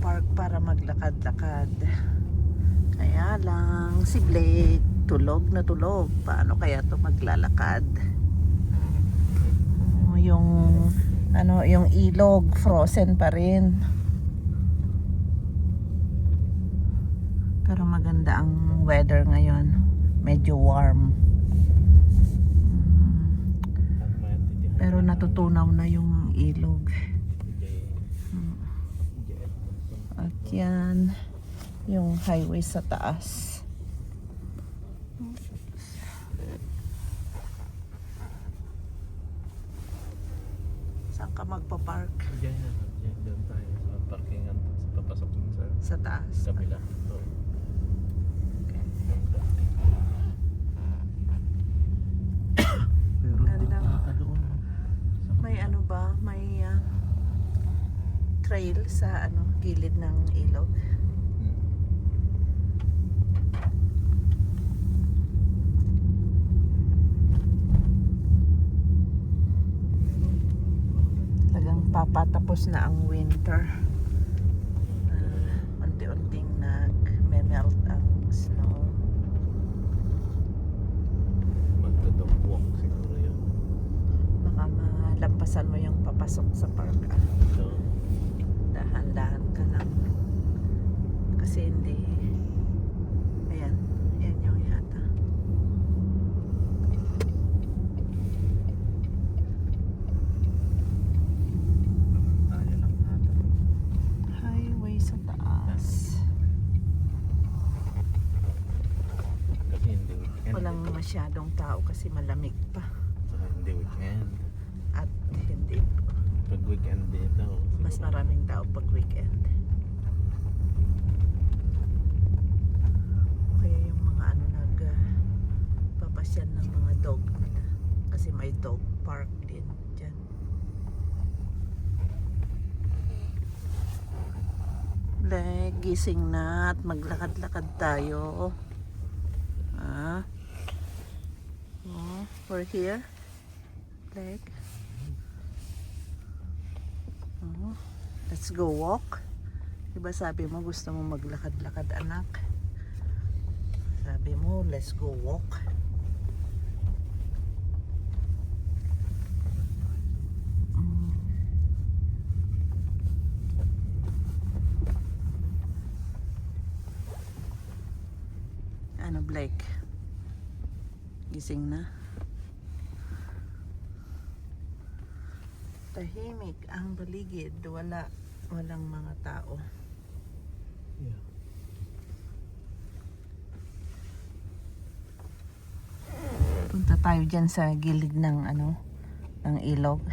nagpa-park para maglakad-lakad. Kaya lang si Blake tulog na tulog. Paano kaya to maglalakad? Yung yung ilog frozen pa rin. Pero maganda ang weather ngayon. Medyo warm. Pero natutunaw na yung ilog. At yan yung highway sa taas. Saan ka magpa-park? Diyan doon tayo sa parkingan. Papasok mo Sa taas. sa kabila. Pero Ganda. doon. May ano ba? May trail sa gilid ng ilog. Talagang papatapos na ang winter. Unti-unting nag-melt ang snow. Magdodog walk siguro yun. Baka malampasan mo yung papasok sa park. So, Dahan-dahan ka lang. Kasi hindi. Ayan. Yan yung yata. tayo lang natin. Highway sa taas. Kasi hindi weekend. Walang masyadong tao kasi malamig pa. Hindi weekend. At hindi. Pag weekend dito. Mas maraming tao pag weekend. Kaya yung mga papasyan ng mga dog nila. Kasi may dog park din dyan. Like, gising na at maglakad-lakad tayo. We're here. Like, let's go walk. Diba sabi mo gusto mo maglakad-lakad, anak? Sabi mo, let's go walk. Ano, Blake? Gising na? Tahimik ang paligid. Walang mga tao. Yeah. Punta tayo dyan sa gilid ng ng ilog.